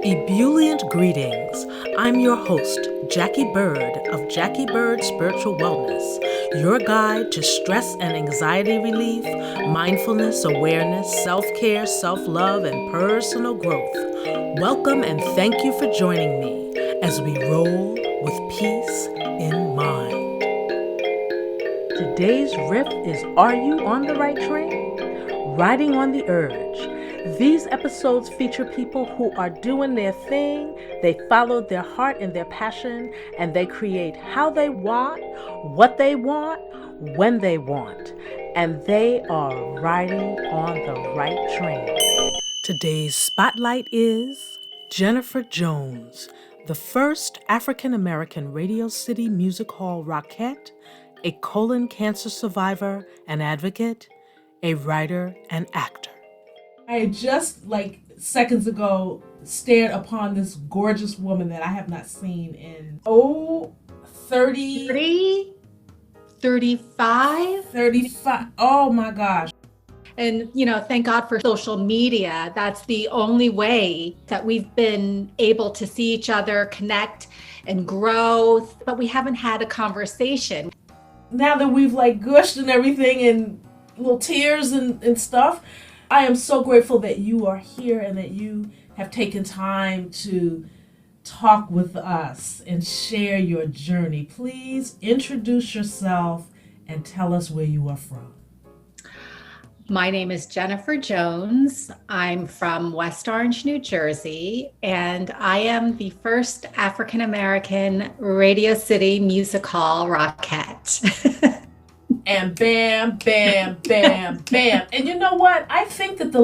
Ebullient greetings. I'm your host, Jacquie Bird of Jacquie Bird Spiritual Wellness, your guide to stress and anxiety relief, mindfulness, awareness, self-care, self-love, and personal growth. Welcome and thank you for joining me as we roll with peace in mind. Today's riff is Are You on the Right Train? Riding on the Urge. These episodes feature people who are doing their thing, they follow their heart and their passion, and they create how they want, what they want, when they want. And they are riding on the right train. Today's spotlight is Jennifer Jones, the first African-American Radio City Music Hall Rockette, a colon cancer survivor and advocate, a writer and actor. I just seconds ago stared upon this gorgeous woman that I have not seen in 30 35. Oh my gosh. And thank God for social media. That's the only way that we've been able to see each other, connect and grow, but we haven't had a conversation. Now that we've gushed and everything and little tears and stuff, I am so grateful that you are here and that you have taken time to talk with us and share your journey. Please introduce yourself and tell us where you are from. My name is Jennifer Jones. I'm from West Orange, New Jersey, and I am the first African-American Radio City Music Hall Rockette. And bam, bam, bam, bam. And you know what? I think that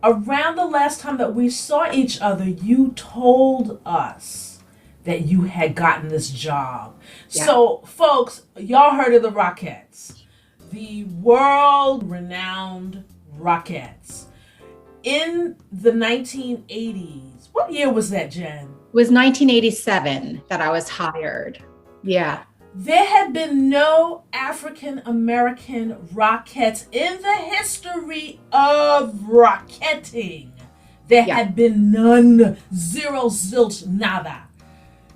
around the last time that we saw each other, you told us that you had gotten this job. Yeah. So, folks, y'all heard of the Rockettes, the world-renowned Rockettes. In the 1980s, what year was that, Jen? It was 1987 that I was hired. Yeah. There had been no African-American Rockettes in the history of rocketting. There had been none, zero, zilch, nada.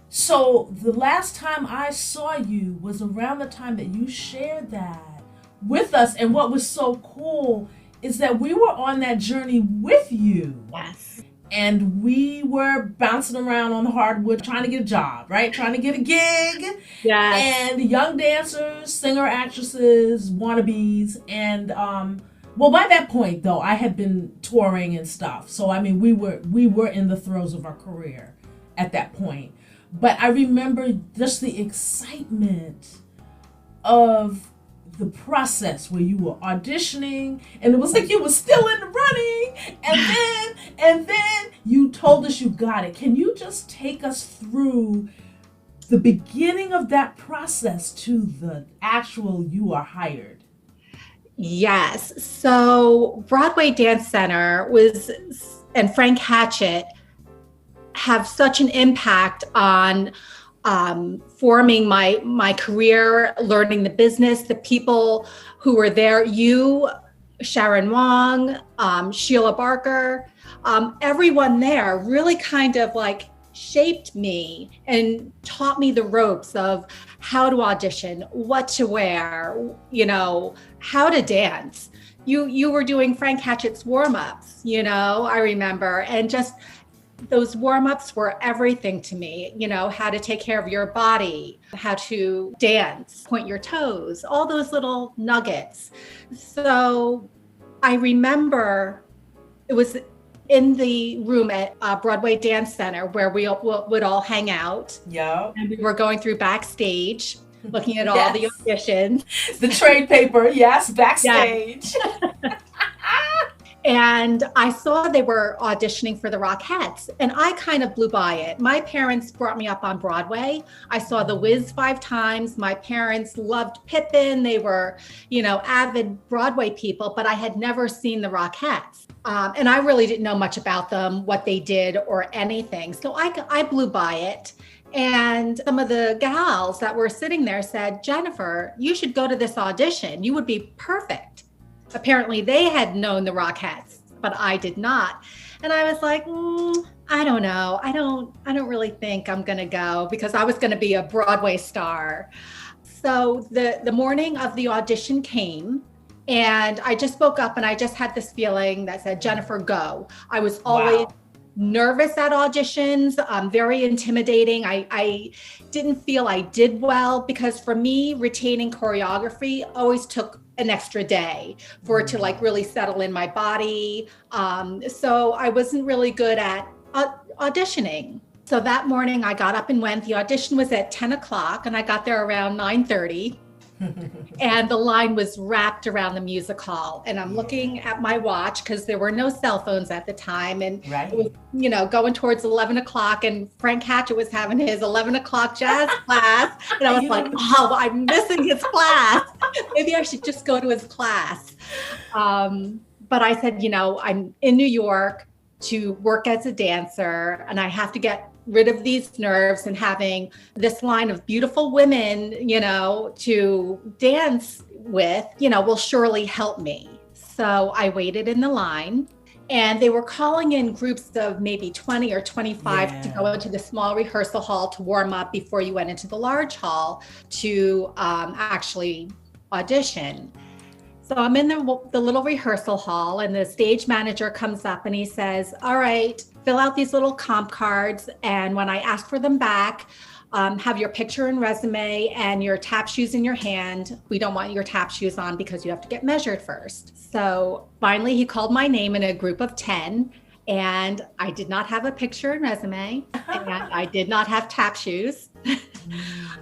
So the last time I saw you was around the time that you shared that with us. And what was so cool is that we were on that journey with you. Yes. And we were bouncing around on the hardwood trying to get a job, right? Trying to get a gig. Yes. And young dancers, singer, actresses, wannabes. And, by that point, though, I had been touring and stuff. So, I mean, we were in the throes of our career at that point. But I remember just the excitement of the process where you were auditioning and it was like you were still in the running and then you told us you got it. Can you just take us through the beginning of that process to the actual you are hired? Yes. So Broadway Dance Center and Frank Hatchett have such an impact on forming my career, learning the business, the people who were there, you, Sharon Wong, Sheila Barker, everyone there really kind of shaped me and taught me the ropes of how to audition, what to wear, how to dance. You were doing Frank Hatchett's warm-ups, I remember, and just those warm-ups were everything to me, how to take care of your body, how to dance, point your toes, all those little nuggets. So I remember it was in the room at Broadway Dance Center where we would all hang out. Yeah. And we were going through backstage, looking at all the auditions. The trade paper, yes, backstage. Yes. And I saw they were auditioning for the Rockettes, and I kind of blew by it. My parents brought me up on Broadway. I saw The Wiz 5 times. My parents loved Pippin. They were, avid Broadway people, but I had never seen the Rockettes. And I really didn't know much about them, what they did or anything. So I blew by it. And some of the gals that were sitting there said, Jennifer, you should go to this audition. You would be perfect. Apparently they had known the Rockettes, but I did not. And I was like, I don't know. I don't really think I'm going to go, because I was going to be a Broadway star. So the morning of the audition came, and I just woke up and I just had this feeling that said, Jennifer, go. I was always nervous at auditions, very intimidating. I didn't feel I did well, because for me, retaining choreography always took an extra day for it to like really settle in my body. So I wasn't really good at auditioning. So that morning I got up and went. The audition was at 10 o'clock and I got there around 9:30. And the line was wrapped around the music hall. And I'm looking at my watch, because there were no cell phones at the time. And it was, going towards 11 o'clock, and Frank Hatchett was having his 11 o'clock jazz class. And I was like, oh, I'm missing his class. Maybe I should just go to his class. But I said, I'm in New York to work as a dancer, and I have to get rid of these nerves, and having this line of beautiful women, to dance with, will surely help me. So I waited in the line, and they were calling in groups of maybe 20 or 25 to go into the small rehearsal hall to warm up before you went into the large hall to actually audition. So I'm in the little rehearsal hall, and the stage manager comes up and he says, all right, fill out these little comp cards. And when I ask for them back, have your picture and resume and your tap shoes in your hand. We don't want your tap shoes on because you have to get measured first. So finally he called my name in a group of 10, and I did not have a picture and resume, and I did not have tap shoes.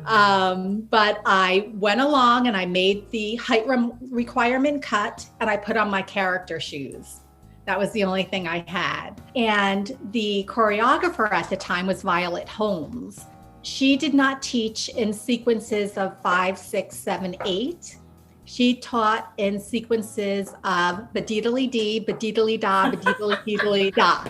But I went along and I made the height requirement cut, and I put on my character shoes. That was the only thing I had. And the choreographer at the time was Violet Holmes. She did not teach in sequences of 5, 6, 7, 8. She taught in sequences of ba-dee-dee-dee, ba-dee-dee-da, ba-dee-dee-da.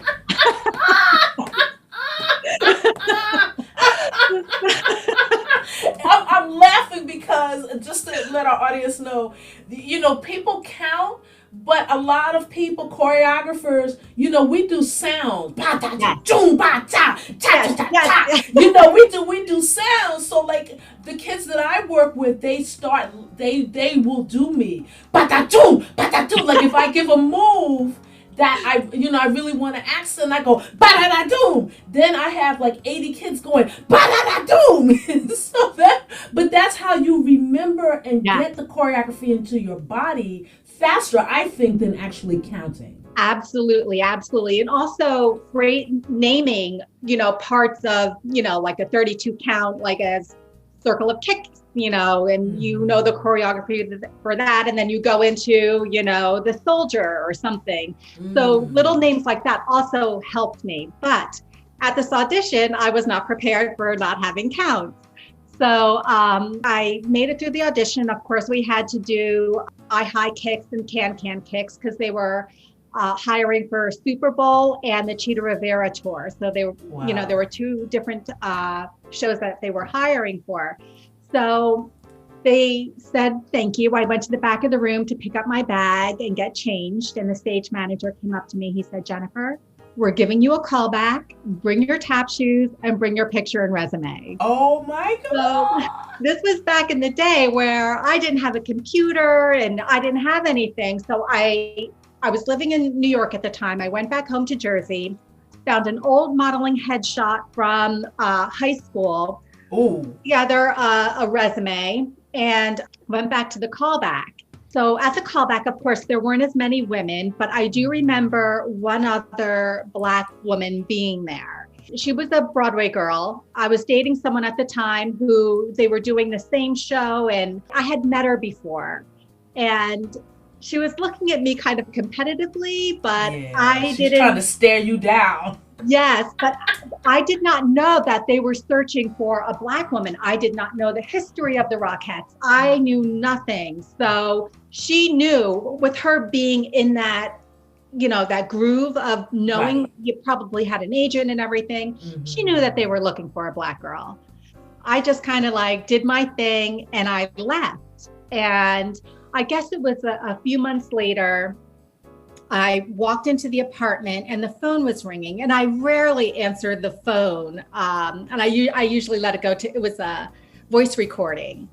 I'm laughing because, just to let our audience know, people count, but a lot of people, choreographers, we do sound. We do sounds. So like the kids that I work with, they will do me. Like if I give a move that I really want to accent, I go ba-da-da-doom. Then I have like 80 kids going ba-da-da-doom. But that's how you remember and get the choreography into your body faster, I think, than actually counting. Absolutely. And also great naming, parts of, like a 32 count, like a circle of kicks, and the choreography for that. And then you go into, the soldier or something. So little names like that also helped me. But at this audition, I was not prepared for not having counts. So I made it through the audition. Of course, we had to do high kicks and can kicks, because they were hiring for Super Bowl and the Cheetah Rivera tour. So they were, there were two different shows that they were hiring for. So they said, thank you. I went to the back of the room to pick up my bag and get changed. And the stage manager came up to me. He said, Jennifer, we're giving you a call back. Bring your tap shoes and bring your picture and resume. Oh my God. So this was back in the day where I didn't have a computer and I didn't have anything. So I was living in New York at the time. I went back home to Jersey, found an old modeling headshot from high school. Ooh. Together a resume, and went back to the callback. So at the callback, of course, there weren't as many women, but I do remember one other Black woman being there. She was a Broadway girl. I was dating someone at the time who they were doing the same show, and I had met her before. And she was looking at me kind of competitively, but I didn't. She's trying to stare you down. Yes, but I did not know that they were searching for a Black woman. I did not know the history of the Rockettes. I knew nothing. So she knew, with her being in that, that groove of knowing you probably had an agent and everything, she knew that they were looking for a Black girl. I just kind of did my thing and I left. And I guess it was a few months later, I walked into the apartment and the phone was ringing, and I rarely answered the phone. And I usually let it go to, it was a voice recording.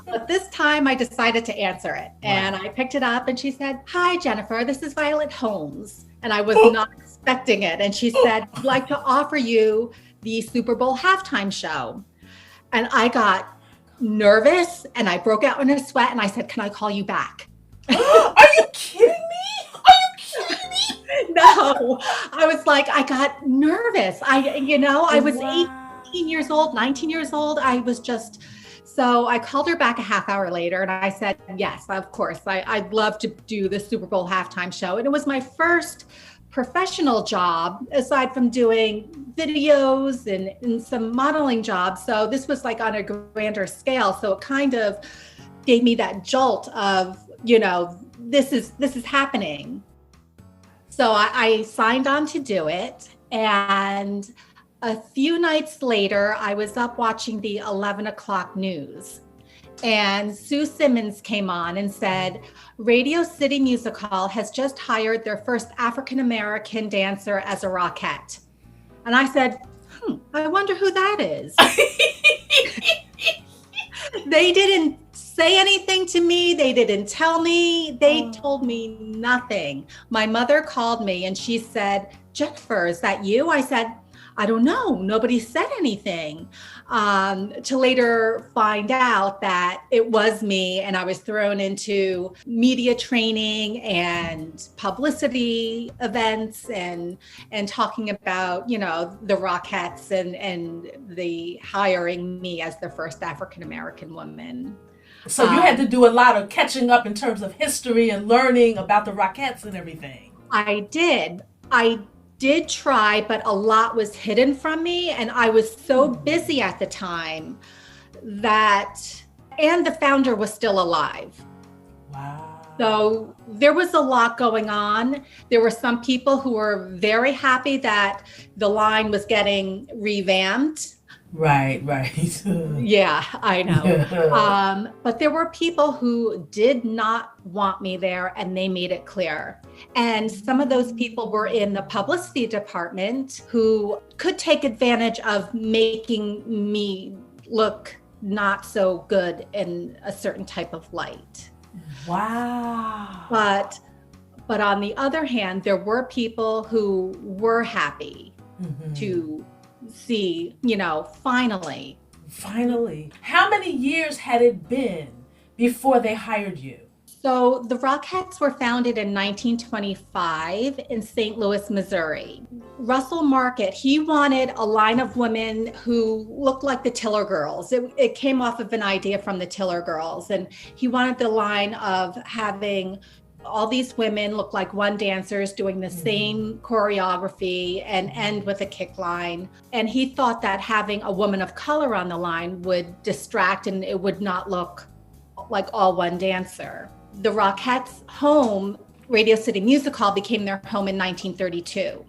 But this time I decided to answer it. And I picked it up and she said, "Hi, Jennifer, this is Violet Holmes." And I was not expecting it. And she said, "I'd like to offer you the Super Bowl halftime show." And I got nervous and I broke out in a sweat and I said, "Can I call you back?" Are you kidding me? Are you kidding me? No, I was like, I got nervous. I was 18 years old, 19 years old. So I called her back a half hour later and I said, "Yes, of course. I'd love to do the Super Bowl halftime show." And it was my first professional job, aside from doing videos and some modeling jobs. So this was like on a grander scale. So it kind of gave me that jolt of, this is happening. So I signed on to do it. And a few nights later, I was up watching the 11 o'clock news. And Sue Simmons came on and said, "Radio City Music Hall has just hired their first African-American dancer as a Rockette." And I said, I wonder who that is. They didn't say anything to me. They didn't tell me. They told me nothing. My mother called me and she said, "Jennifer, is that you?" I said, "I don't know. Nobody said anything." To later find out that it was me, and I was thrown into media training and publicity events and talking about, the Rockettes and the hiring me as the first African-American woman. So you had to do a lot of catching up in terms of history and learning about the Rockettes and everything. I did try, but a lot was hidden from me. And I was so busy at the time and the founder was still alive. Wow. So there was a lot going on. There were some people who were very happy that the line was getting revamped. Right. Yeah, I know. But there were people who did not want me there, and they made it clear. And some of those people were in the publicity department who could take advantage of making me look not so good in a certain type of light. Wow. But on the other hand, there were people who were happy to see, finally. How many years had it been before they hired you? So the Rockettes were founded in 1925 in St. Louis, Missouri. Russell Market, he wanted a line of women who looked like the Tiller Girls. It came off of an idea from the Tiller Girls. And he wanted the line of having all these women look like one dancers doing the same choreography and end with a kick line. And he thought that having a woman of color on the line would distract and it would not look like all one dancer. The Rockettes' home, Radio City Music Hall, became their home in 1932.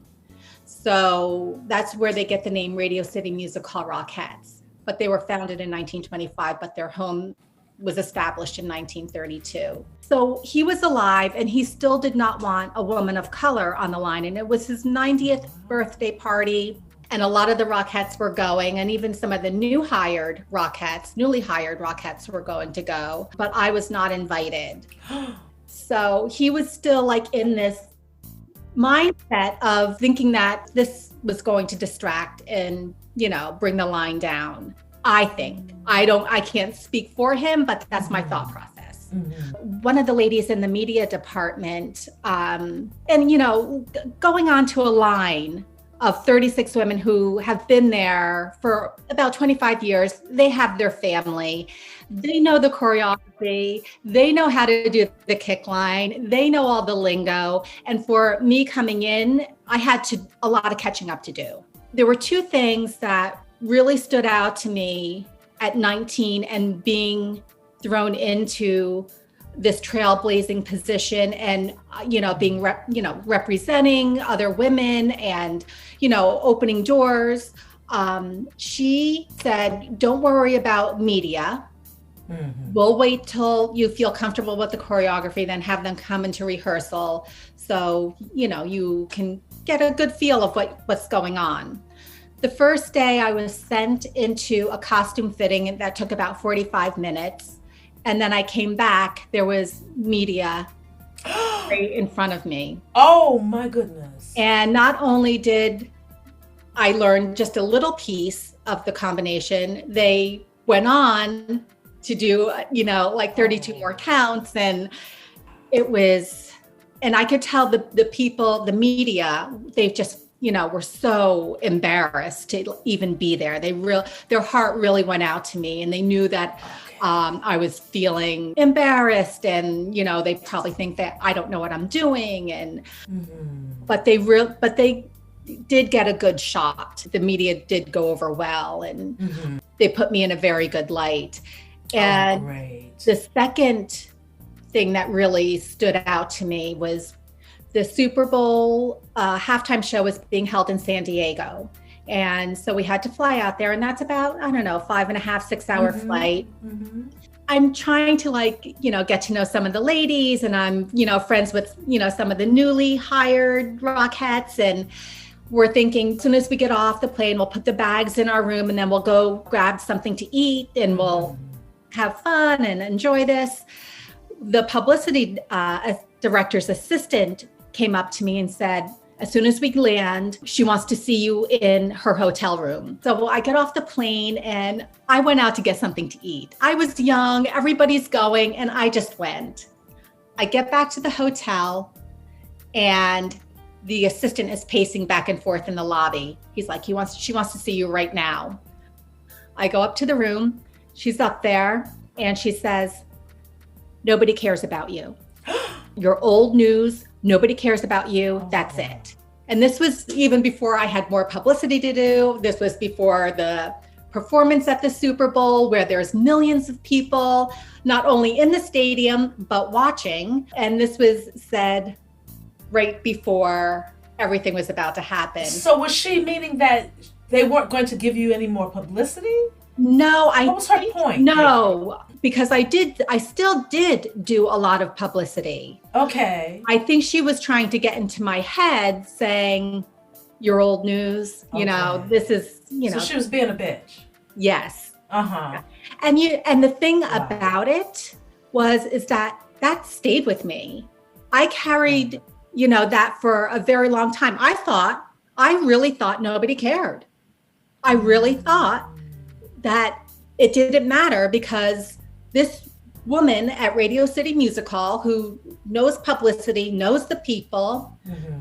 So that's where they get the name Radio City Music Hall Rockettes. But they were founded in 1925, but their home was established in 1932. So he was alive and he still did not want a woman of color on the line. And it was his 90th birthday party. And a lot of the Rockettes were going, and even some of the newly hired Rockettes were going to go, but I was not invited. So he was still like in this mindset of thinking that this was going to distract and, bring the line down. I think. I can't speak for him, but that's my thought process. One of the ladies in the media department, going on to a line of 36 women who have been there for about 25 years. They have their family. They know the choreography. They know how to do the kick line. They know all the lingo. And for me coming in, I had a lot of catching up to do. There were two things that really stood out to me at 19 and being thrown into this trailblazing position and, being, representing other women and, opening doors. She said, "Don't worry about media. We'll wait till you feel comfortable with the choreography, then have them come into rehearsal. So, you can get a good feel of what's going on. The first day I was sent into a costume fitting that took about 45 minutes. And then I came back, there was media right in front of me. Oh my goodness. And not only did I learn just a little piece of the combination, they went on to do, 32 more counts. And it was, and I could tell the people, the media, they've just, were so embarrassed to even be there. Their heart really went out to me, and they knew that I was feeling embarrassed, and they probably think that I don't know what I'm doing, and but they did get a good shot. The media did go over well, and they put me in a very good light. And the second thing that really stood out to me was the Super Bowl halftime show was being held in San Diego. And so we had to fly out there, and that's about, 5.5, 6 hour flight. I'm trying to get to know some of the ladies, and I'm, friends with, some of the newly hired Rockettes, and we're thinking as soon as we get off the plane, we'll put the bags in our room, and then we'll go grab something to eat, and we'll have fun and enjoy this. The publicity director's assistant came up to me and said, as soon as we land, she wants to see you in her hotel room. So I get off the plane and I went out to get something to eat. I was young, everybody's going, and I just went. I get back to the hotel and the assistant is pacing back and forth in the lobby. He's like, she wants to see you right now. I go up to the room. She's up there and she says, nobody cares about you. You're old news. Nobody cares about you. That's it. And this was even before I had more publicity to do. This was before the performance at the Super Bowl, where there's millions of people, not only in the stadium, but watching. And this was said right before everything was about to happen. So was she meaning that they weren't going to give you any more publicity? No, what was her point? No, because I still did do a lot of publicity. Okay. I think she was trying to get into my head saying, you're old news, this is, So she was being a bitch. Yes. Uh-huh. And the thing about it is that stayed with me. I carried, that for a very long time. I really thought nobody cared. I really thought that it didn't matter, because this woman at Radio City Music Hall, who knows publicity, knows the people,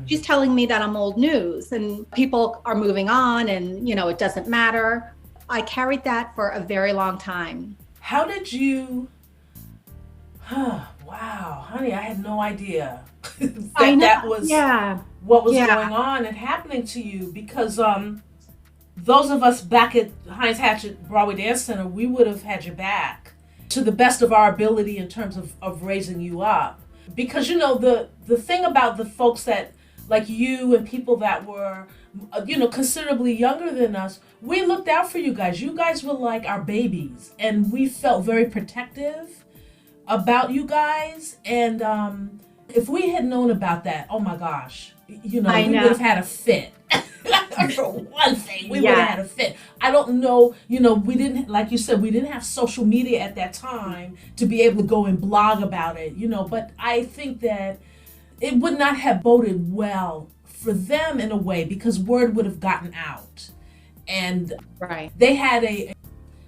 she's telling me that I'm old news and people are moving on and, it doesn't matter. I carried that for a very long time. How did you, wow, honey, I had no idea that was what was going on and happening to you, because those of us back at Heinz Hatchett Broadway Dance Center, we would have had your back to the best of our ability in terms of raising you up. Because, the thing about the folks that, like you and people that were, considerably younger than us, we looked out for you guys. You guys were like our babies, and we felt very protective about you guys. And if we had known about that, oh my gosh, we would have had a fit. For one thing, we would have had a fit. I don't know, we didn't, like you said, we didn't have social media at that time to be able to go and blog about it, but I think that it would not have boded well for them in a way, because word would have gotten out. And they had a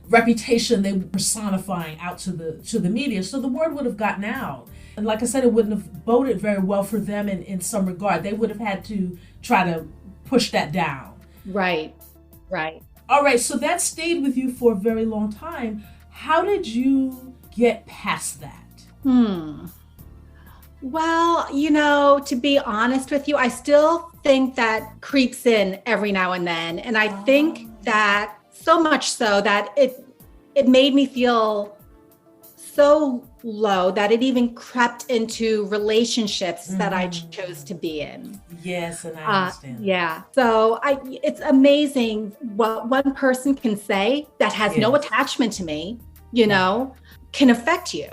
reputation they were personifying out to the media, so the word would have gotten out. And like I said, it wouldn't have boded very well for them in some regard. They would have had to try to push that down. Right. All right, so that stayed with you for a very long time. How did you get past that? Well, to be honest with you, I still think that creeps in every now and then. And I think that so much so that it made me feel so low that it even crept into relationships that I chose to be in. Yes, and I understand. So it's amazing what one person can say that has no attachment to me, can affect you.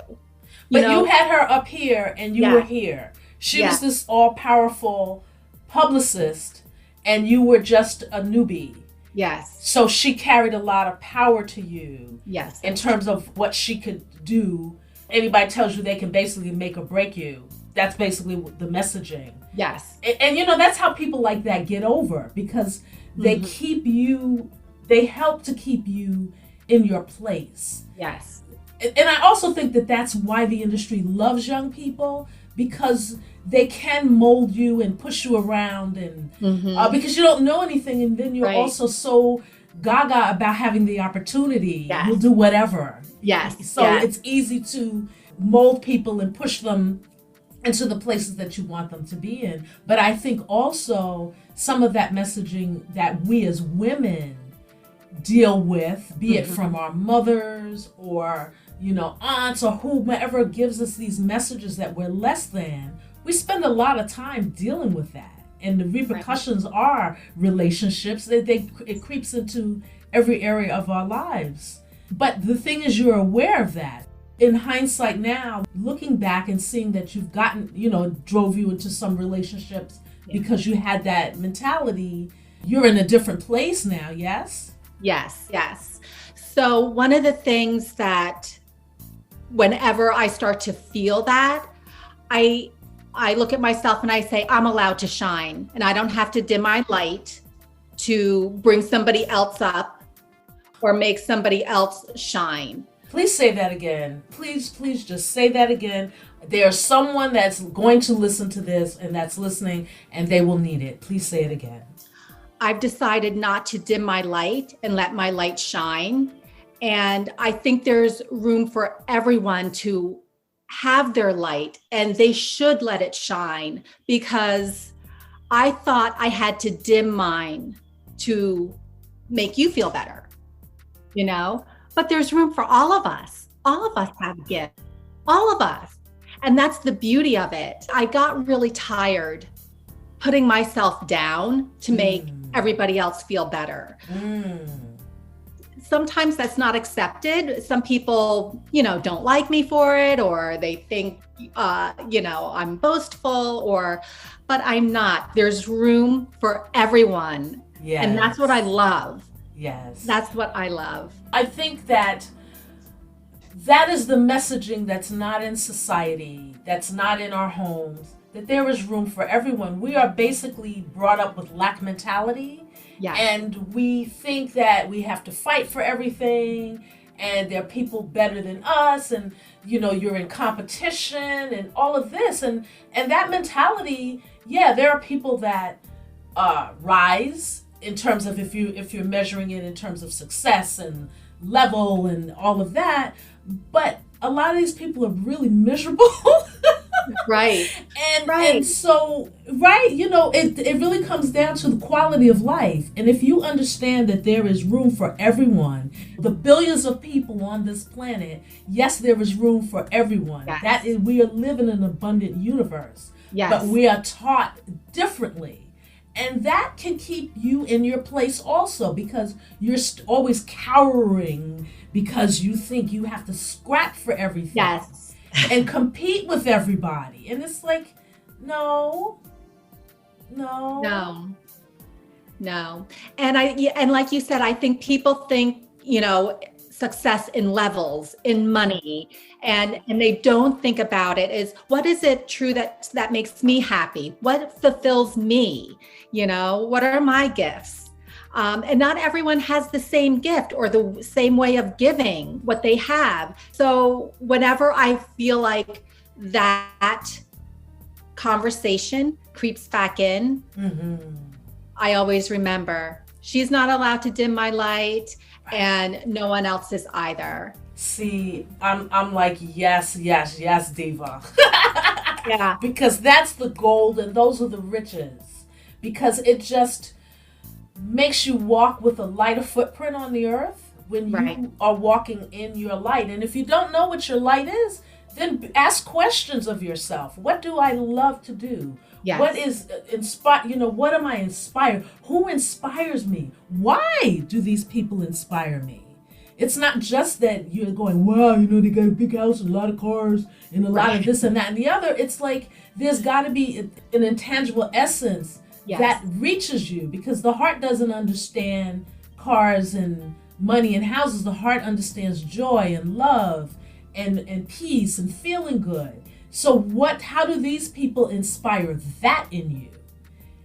But you had her up here and you were here. She was this all-powerful publicist and you were just a newbie. Yes. So she carried a lot of power to you. Yes. In terms of what she could do. Anybody tells you they can basically make or break you. That's basically the messaging. Yes. And that's how people like that get over, because they keep you, they help to keep you in your place. Yes. And I also think that that's why the industry loves young people, because they can mold you and push you around, and because you don't know anything, and then you're also so gaga about having the opportunity. Yes. You'll do whatever. Yes. So it's easy to mold people and push them into the places that you want them to be in. But I think also some of that messaging that we as women deal with, be it from our mothers or, aunts or whomever gives us these messages that we're less than, we spend a lot of time dealing with that. And the repercussions are relationships. It creeps into every area of our lives. But the thing is, you're aware of that. In hindsight now, looking back and seeing that you've gotten, drove you into some relationships because you had that mentality, you're in a different place now, yes? Yes, yes. So one of the things that whenever I start to feel that, I look at myself and I say, I'm allowed to shine, and I don't have to dim my light to bring somebody else up or make somebody else shine. Please say that again. Please just say that again. There's someone that's going to listen to this and that's listening and they will need it. Please say it again. I've decided not to dim my light and let my light shine. And I think there's room for everyone to have their light, and they should let it shine, because I thought I had to dim mine to make you feel better, but there's room for all of us. All of us have gifts, all of us. And that's the beauty of it. I got really tired putting myself down to make everybody else feel better. Sometimes that's not accepted. Some people, don't like me for it, or they think, I'm boastful, but I'm not. There's room for everyone. Yes. And that's what I love. Yes. That's what I love. I think that is the messaging that's not in society, that's not in our homes, that there is room for everyone. We are basically brought up with lack mentality. Yes. And we think that we have to fight for everything, and there are people better than us, and you're in competition and all of this, and that mentality, there are people that rise in terms of if you're measuring it in terms of success and level and all of that, but a lot of these people are really miserable. Right. And so, it really comes down to the quality of life. And if you understand that there is room for everyone, the billions of people on this planet, yes, there is room for everyone. Yes. That is, we are living in an abundant universe. Yes. But we are taught differently. And that can keep you in your place also, because you're always cowering because you think you have to scrap for everything. Yes. And compete with everybody. And it's like, no. And like you said, I think people think, success in levels, in money, and they don't think about it as, what is it true that makes me happy? What fulfills me? What are my gifts? And not everyone has the same gift or the same way of giving what they have. So whenever I feel like that conversation creeps back in, I always remember, she's not allowed to dim my light, and no one else is either. See, I'm like, yes, diva. Yeah. Because that's the gold and those are the riches. Because it just makes you walk with a lighter footprint on the earth when you are walking in your light. And if you don't know what your light is, then ask questions of yourself. What do I love to do? Yes. What is what am I inspired? Who inspires me? Why do these people inspire me? it's not just that you're going, wow, you know, they got a big house and a lot of cars and a lot of this and that and the other. It's like there's got to be an intangible essence that reaches you, because the heart doesn't understand cars and money and houses. The heart understands joy and love and peace and feeling good. So how do these people inspire that in you?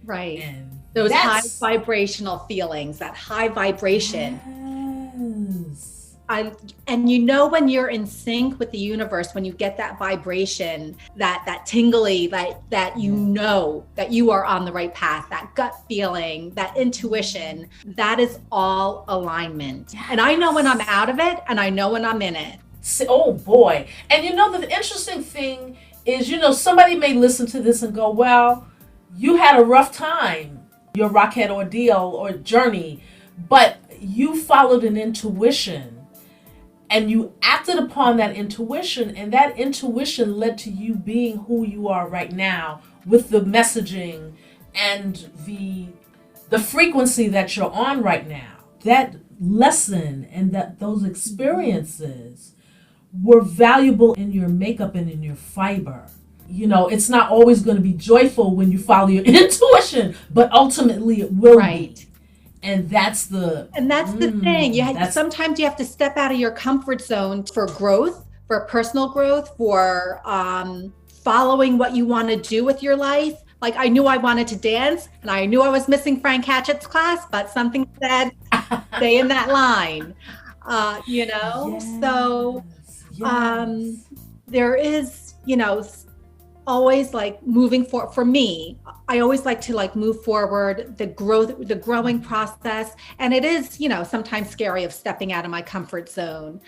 Right. And those high vibrational feelings, that high vibration. Yes. And you know, when you're in sync with the universe, when you get that vibration, that tingly, that you know that you are on the right path, that gut feeling, that intuition, that is all alignment. Yes. And I know when I'm out of it, and I know when I'm in it. Oh boy. And you know, the interesting thing is, you know, somebody may listen to this and go, well, you had a rough time, your Rockette ordeal or journey, but you followed an intuition and you acted upon that intuition, and that intuition led to you being who you are right now, with the messaging and the frequency that you're on right now. That lesson and those experiences were valuable in your makeup and in your fiber. You know, it's not always going to be joyful when you follow your intuition, but ultimately it will be. And that's the thing. Sometimes you have to step out of your comfort zone for growth, for personal growth, for following what you want to do with your life. Like, I knew I wanted to dance, and I knew I was missing Frank Hatchett's class, but something said, stay in that line. You know, yes. So there is, you know, always like moving forward. For me, I always like to like move forward, the growing process. And it is, you know, sometimes scary of stepping out of my comfort zone,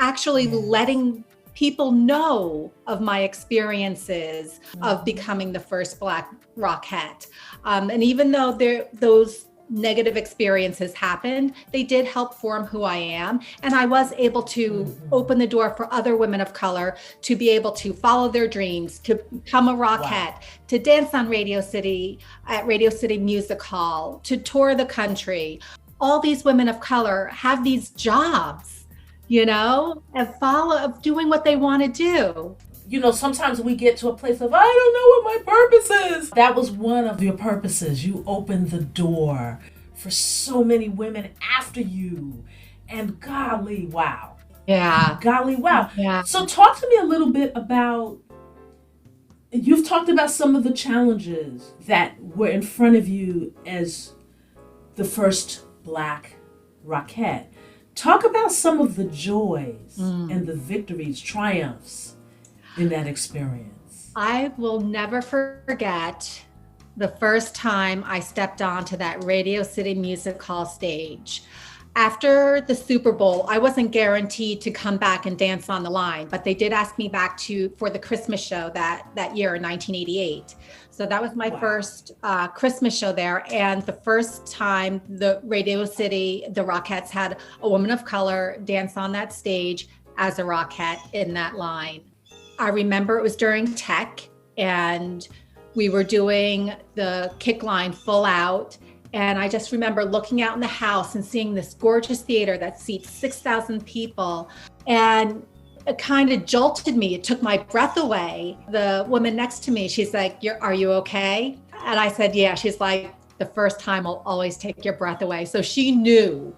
actually letting people know of my experiences of becoming the first Black Rockette. And even though those negative experiences happened, they did help form who I am. And I was able to open the door for other women of color to be able to follow their dreams, to become a Rockette, to dance on Radio City, at Radio City Music Hall, to tour the country. All these women of color have these jobs, you know, of doing what they want to do. You know, sometimes we get to a place of, I don't know what my purpose is. That was one of your purposes. You opened the door for so many women after you. And golly, wow. Yeah. Golly, wow. Yeah. So talk to me a little bit about, you've talked about some of the challenges that were in front of you as the first Black Rockette. Talk about some of the joys and the victories, triumphs in that experience. I will never forget the first time I stepped onto that Radio City Music Hall stage. After the Super Bowl, I wasn't guaranteed to come back and dance on the line, but they did ask me back for the Christmas show that year in 1988. So that was my first Christmas show there. And the first time the Radio City, the Rockettes, had a woman of color dance on that stage as a Rockette in that line. I remember it was during tech, and we were doing the kick line full out. And I just remember looking out in the house and seeing this gorgeous theater that seats 6,000 people. And it kind of jolted me. It took my breath away. The woman next to me, she's like, are you okay? And I said, yeah. She's like, the first time will always take your breath away. So she knew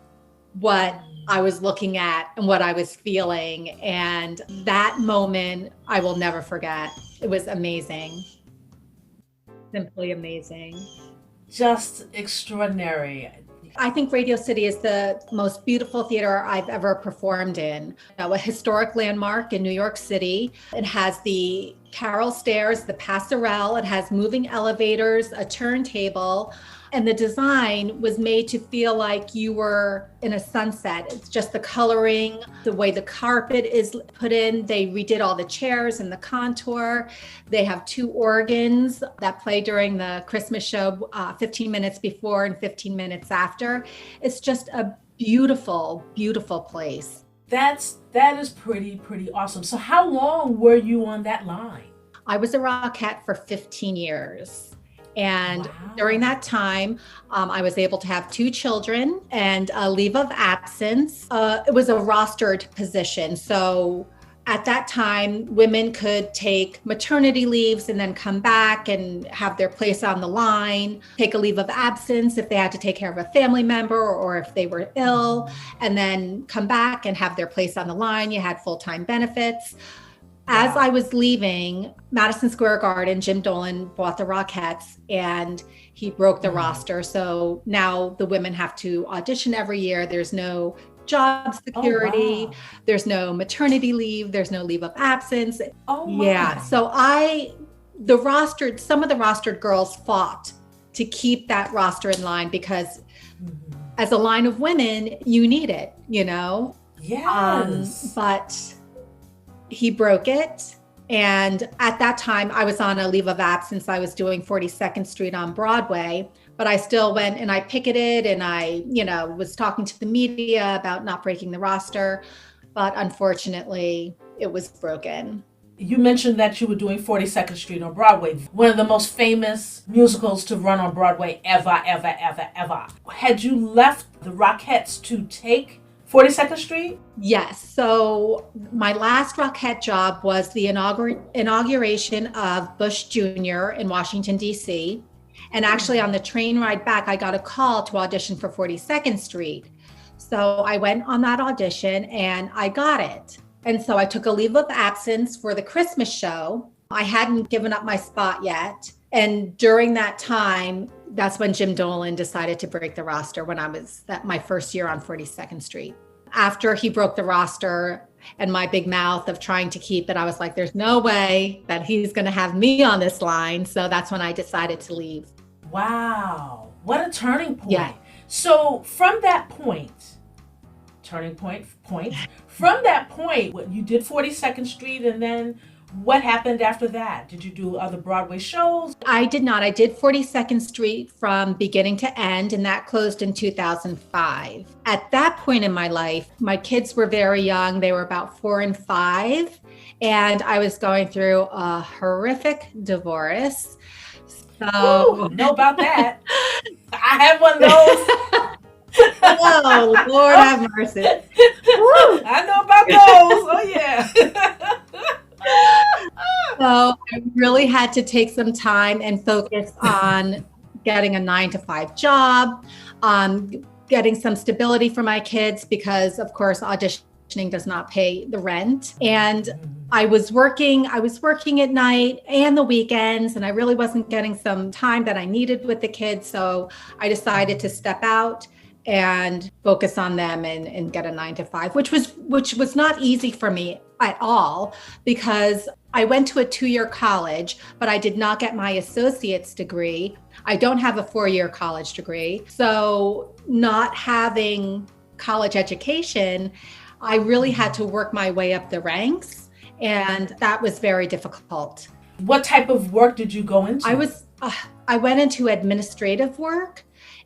what I was looking at and what I was feeling. And that moment, I will never forget. It was amazing. Simply amazing. Just extraordinary. I think Radio City is the most beautiful theater I've ever performed in. A historic landmark in New York City. It has the Carroll Stairs, the Passerelle. It has moving elevators, a turntable. And the design was made to feel like you were in a sunset. It's just the coloring, the way the carpet is put in. They redid all the chairs and the contour. They have 2 organs that play during the Christmas show, 15 minutes before and 15 minutes after. It's just a beautiful, beautiful place. That is pretty awesome. So how long were you on that line? I was a Rockette for 15 years. And Wow. during that time, I was able to have 2 children and a leave of absence. It was a rostered position. So at that time, women could take maternity leaves and then come back and have their place on the line, take a leave of absence if they had to take care of a family member or if they were ill, and then come back and have their place on the line. You had full-time benefits. As I was leaving Madison Square Garden, Jim Dolan bought the Rockettes and he broke the roster. So now the women have to audition every year. There's no job security. There's no maternity leave. There's no leave of absence. Yeah. So some of the rostered girls fought to keep that roster in line because as a line of women, you need it, Yes. But he broke it. And at that time, I was on a leave of absence. I was doing 42nd Street on Broadway, but I still went and I picketed and I, was talking to the media about not breaking the roster. But unfortunately, it was broken. You mentioned that you were doing 42nd Street on Broadway, one of the most famous musicals to run on Broadway ever, ever, ever, ever. Had you left the Rockettes to take 42nd Street? Yes. So my last Rockette job was the inauguration of Bush Jr. in Washington, D.C. And actually on the train ride back, I got a call to audition for 42nd Street. So I went on that audition and I got it. And so I took a leave of absence for the Christmas show. I hadn't given up my spot yet. And during that time, that's when Jim Dolan decided to break the roster when I was at my first year on 42nd Street. After he broke the roster and my big mouth of trying to keep it, I was like, there's no way that he's going to have me on this line. So that's when I decided to leave. Wow. What a turning point. Yeah. So from that point, from that point, you did 42nd Street and then what happened after that? Did you do other Broadway shows? I did not. I did 42nd Street from beginning to end, and that closed in 2005. At that point in my life, my kids were very young. They were about 4 and 5, and I was going through a horrific divorce. So, know about that. I had one of those. Oh, Lord have mercy. I know about those. Oh, yeah. So I really had to take some time and focus on getting a 9-to-5 job, getting some stability for my kids because, of course, auditioning does not pay the rent. And I was working at night and the weekends, and I really wasn't getting some time that I needed with the kids. So I decided to step out and focus on them and get a 9-to-5, which was not easy for me at all because I went to a 2-year college, but I did not get my associate's degree. I don't have a 4-year college degree. So not having college education, I really had to work my way up the ranks. And that was very difficult. What type of work did you go into? I went into administrative work.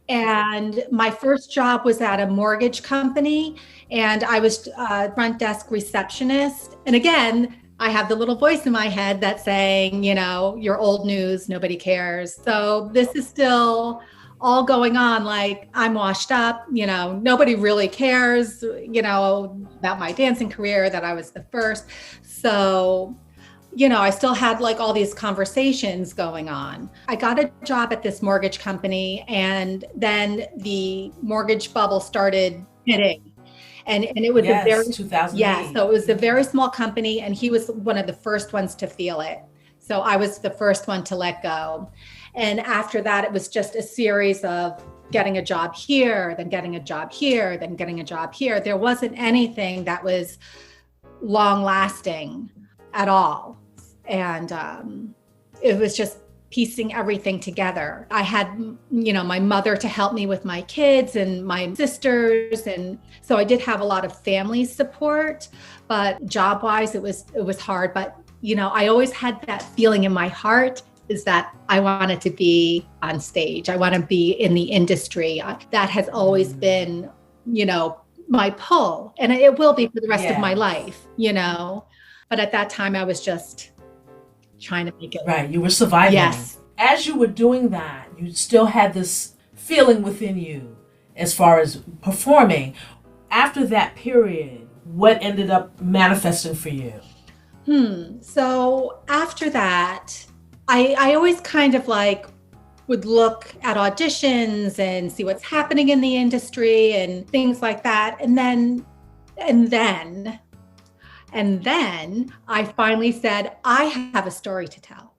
And my first job was at a mortgage company, and I was a front desk receptionist. And again, I have the little voice in my head that's saying, you're old news, nobody cares. So this is still all going on. Like I'm washed up, nobody really cares, about my dancing career, that I was the first. So I still had like all these conversations going on. I got a job at this mortgage company, and then the mortgage bubble started hitting. And it was a very 2008. Yeah, so it was a very small company, and he was one of the first ones to feel it. So I was the first one to let go. And after that, it was just a series of getting a job here, then getting a job here, then getting a job here. There wasn't anything that was long lasting at all. And it was just piecing everything together. I had, my mother to help me with my kids and my sisters. And so I did have a lot of family support, but job-wise, it was hard. But, I always had that feeling in my heart is that I wanted to be on stage. I want to be in the industry. That has always been, my pull. And it will be for the rest of my life, But at that time, I was just trying to make it right. You were surviving. Yes. as you were doing that, you still had this feeling within you as far as performing. After that period, what ended up manifesting for you? So after that, I always kind of like would look at auditions and see what's happening in the industry and things like that. And then I finally said, I have a story to tell.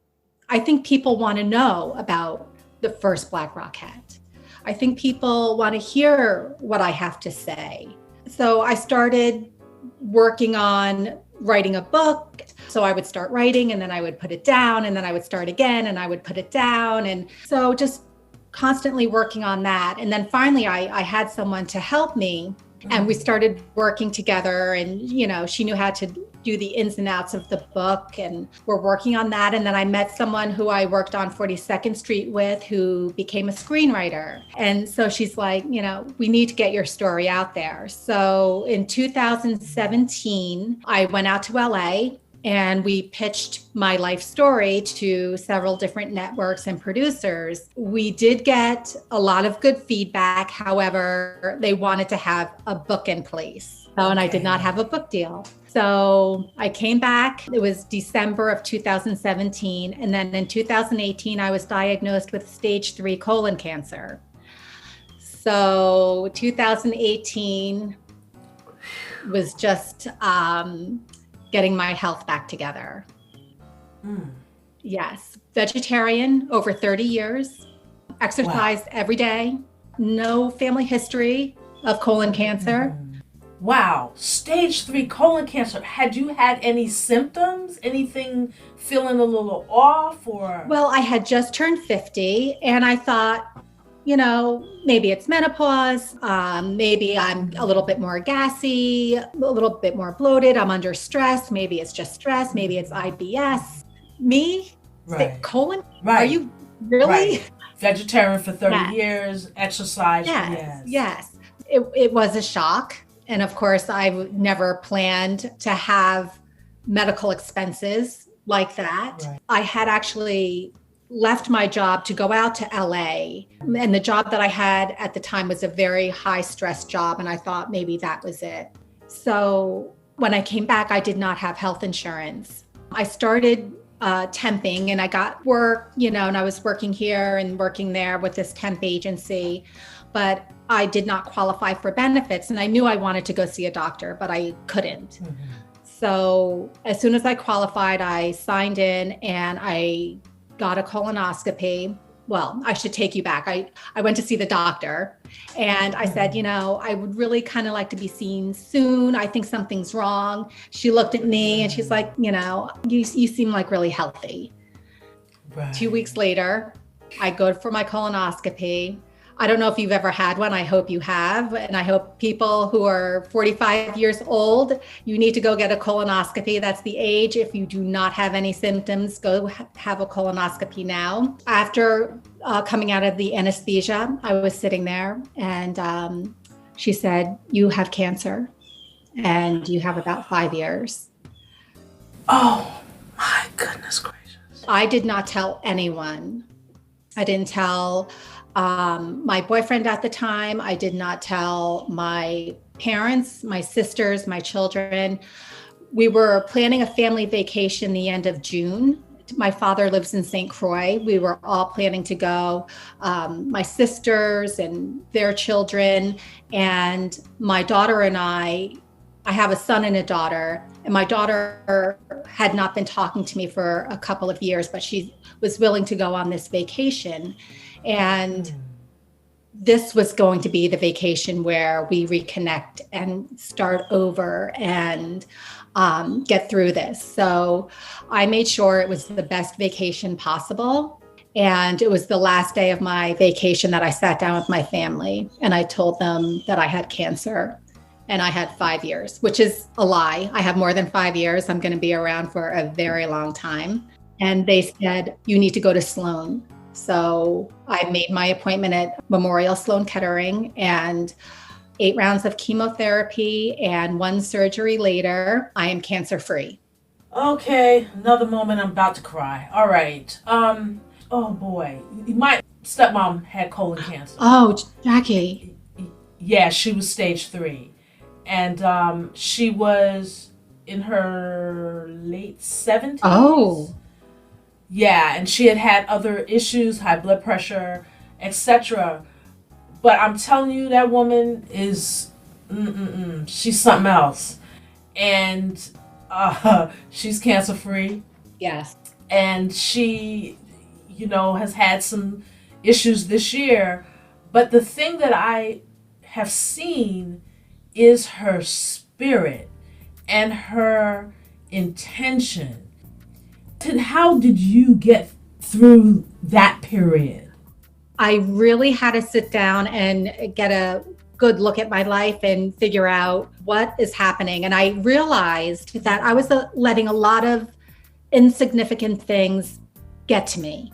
I think people want to know about the first Black Rockette. I think people want to hear what I have to say. So I started working on writing a book. So I would start writing and then I would put it down and then I would start again and I would put it down. And so just constantly working on that. And then finally I had someone to help me and we started working together and, you know, she knew how to do the ins and outs of the book and we're working on that. And then I met someone who I worked on 42nd Street with who became a screenwriter. And so she's like, you know, we need to get your story out there. So in 2017, I went out to LA and we pitched my life story to several different networks and producers. We did get a lot of good feedback. However, they wanted to have a book in place. And I did not have a book deal. So I came back. It was December of 2017. And then in 2018, I was diagnosed with stage 3 colon cancer. So 2018 was just getting my health back together. Yes. Vegetarian over 30 years, exercised every day, no family history of colon cancer. Wow. Stage 3 colon cancer. Had you had any symptoms? Anything feeling a little off or? Well, I had just turned 50 and I thought, you know, maybe it's menopause. Maybe I'm a little bit more gassy, a little bit more bloated. I'm under stress. Maybe it's just stress. Maybe it's IBS. Me? Right. Colon? Right. Are you really? Right. Vegetarian for 30 years, exercise. Yes. It was a shock. And of course, I never planned to have medical expenses like that. Right. I had actually left my job to go out to LA. And the job that I had at the time was a very high stress job. And I thought maybe that was it. So when I came back, I did not have health insurance. I started temping and I got work, you know, and I was working here and working there with this temp agency, but I did not qualify for benefits. And I knew I wanted to go see a doctor, but I couldn't. So as soon as I qualified, I signed in and I got a colonoscopy. Well, I should take you back. I went to see the doctor and I said, you know, I would really kind of like to be seen soon. I think something's wrong. She looked at me and she's like, you know, you seem like really healthy. Right. 2 weeks later, I go for my colonoscopy. I don't know if you've ever had one. I hope you have. And I hope people who are 45 years old, you need to go get a colonoscopy. That's the age. If you do not have any symptoms, go have a colonoscopy now. After coming out of the anesthesia, I was sitting there and she said, you have cancer and you have about 5 years. Oh my goodness gracious. I did not tell anyone. I didn't tell my boyfriend at the time. I did not tell my parents, my sisters, my children. We were planning a family vacation the end of June. My father lives in St. Croix. We were all planning to go, my sisters and their children, and my daughter and I have a son and a daughter, and my daughter had not been talking to me for a couple of years, but she was willing to go on this vacation. And this was going to be the vacation where we reconnect and start over and get through this. So I made sure it was the best vacation possible. And it was the last day of my vacation that I sat down with my family and I told them that I had cancer and I had 5 years, which is a lie. I have more than 5 years. I'm going to be around for a very long time. And they said, you need to go to Sloan. So I made my appointment at Memorial Sloan Kettering and 8 rounds of chemotherapy and 1 surgery later, I am cancer free. Okay, another moment I'm about to cry. All right. oh boy, my stepmom had colon cancer. Oh, Jacquie. Yeah, she was stage 3. And she was in her late 70s. Oh. Yeah, and she had other issues, high blood pressure, etc. But I'm telling you, that woman is, she's something else. And she's cancer free. Yes. And she, has had some issues this year. But the thing that I have seen is her spirit and her intention. And how did you get through that period? I really had to sit down and get a good look at my life and figure out what is happening. And I realized that I was letting a lot of insignificant things get to me.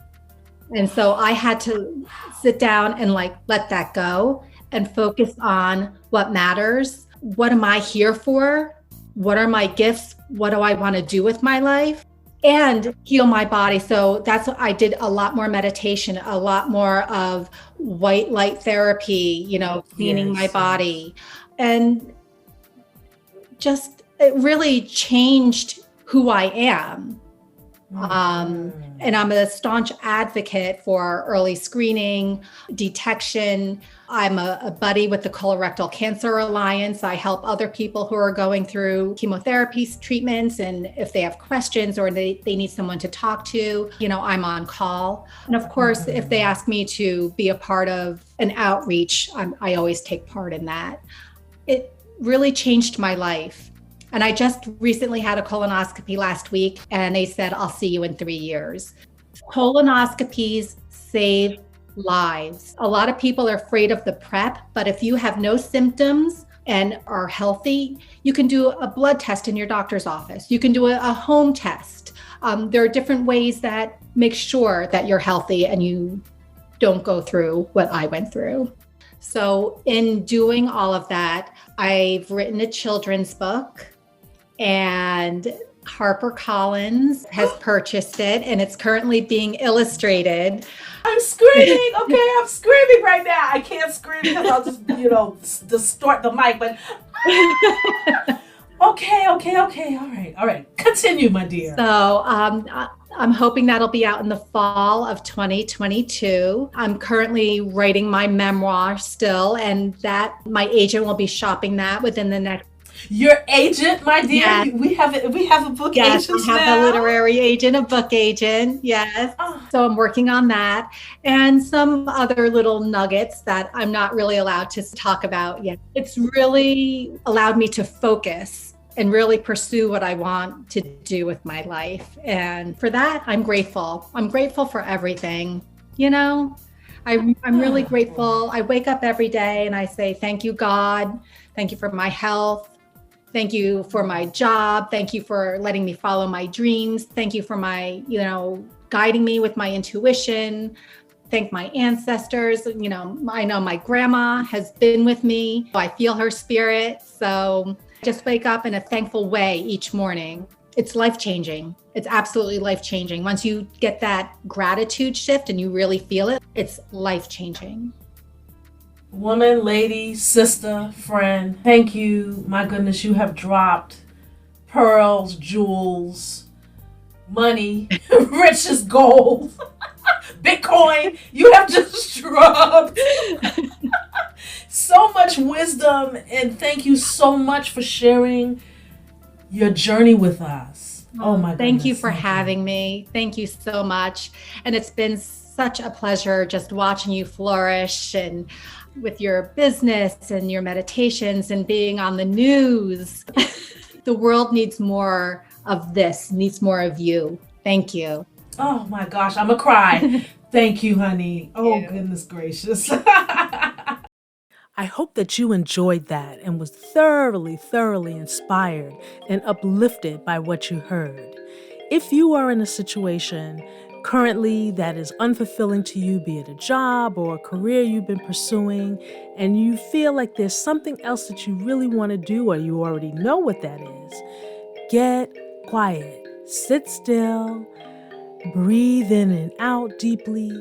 And so I had to sit down and let that go and focus on what matters. What am I here for? What are my gifts? What do I want to do with my life? And heal my body. So that's what I did, a lot more meditation, a lot more of white light therapy, cleaning my body. And just, it really changed who I am. And I'm a staunch advocate for early screening, detection. I'm a buddy with the Colorectal Cancer Alliance. I help other people who are going through chemotherapy treatments. And if they have questions or they need someone to talk to, I'm on call. And of course, if they ask me to be a part of an outreach, I always take part in that. It really changed my life. And I just recently had a colonoscopy last week, and they said, I'll see you in 3 years. Colonoscopies save lives. A lot of people are afraid of the prep, but if you have no symptoms and are healthy, you can do a blood test in your doctor's office. You can do a home test. There are different ways that make sure that you're healthy and you don't go through what I went through. So in doing all of that, I've written a children's book, and HarperCollins has purchased it, and it's currently being illustrated. I'm screaming. Okay, I'm screaming right now. I can't scream because I'll just, distort the mic. But okay. All right. Continue, my dear. So I'm hoping that'll be out in the fall of 2022. I'm currently writing my memoir still, and that my agent will be shopping that within the next. Your agent, my dear. Yes. We have a book yes, agent. Yes, I have a literary agent, a book agent. Yes. Oh. So I'm working on that, and some other little nuggets that I'm not really allowed to talk about yet. It's really allowed me to focus and really pursue what I want to do with my life. And for that, I'm grateful. I'm grateful for everything. I'm really grateful. I wake up every day and I say, thank you, God. Thank you for my health. Thank you for my job. Thank you for letting me follow my dreams. Thank you for my, guiding me with my intuition. Thank my ancestors. I know my grandma has been with me. I feel her spirit. So just wake up in a thankful way each morning. It's life-changing. It's absolutely life-changing. Once you get that gratitude shift and you really feel it, it's life-changing. Woman, lady, sister, friend, thank you. My goodness, you have dropped pearls, jewels, money, rich as gold, Bitcoin. You have just dropped so much wisdom, and thank you so much for sharing your journey with us. Oh my goodness. Thank you for having me. Thank you so much. And it's been such a pleasure just watching you flourish and with your business and your meditations and being on the news. The world needs more of this, needs more of you. Thank you. Oh my gosh, I'm gonna cry. Thank you, honey. Oh, goodness gracious. I hope that you enjoyed that and was thoroughly inspired and uplifted by what you heard. If you are in a situation currently that is unfulfilling to you, be it a job or a career you've been pursuing, and you feel like there's something else that you really want to do or you already know what that is, get quiet, sit still, Breathe in and out deeply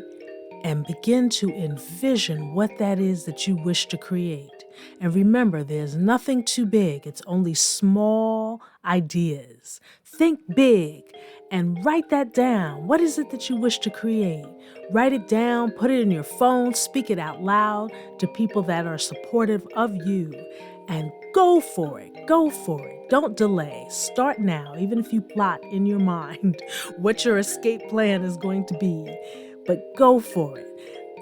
and begin to envision what that is that you wish to create. And remember, there's nothing too big. It's only small ideas. Think big and write that down. What is it that you wish to create? Write it down, put it in your phone, speak it out loud to people that are supportive of you, and go for it. Go for it. Don't delay. Start now, even if you plot in your mind what your escape plan is going to be. But go for it.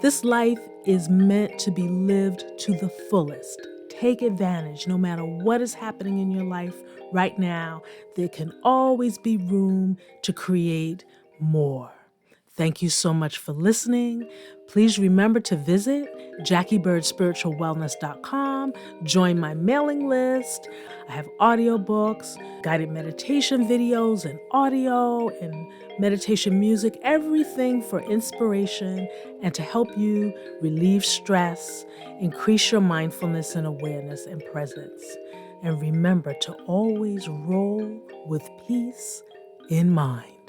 This life is meant to be lived to the fullest. Take advantage. No matter what is happening in your life right now, there can always be room to create more. Thank you so much for listening. Please remember to visit JacquieBirdSpiritualWellness.com. Join my mailing list. I have audiobooks, guided meditation videos, and audio and meditation music, everything for inspiration and to help you relieve stress, increase your mindfulness and awareness and presence. And remember to always roll with peace in mind.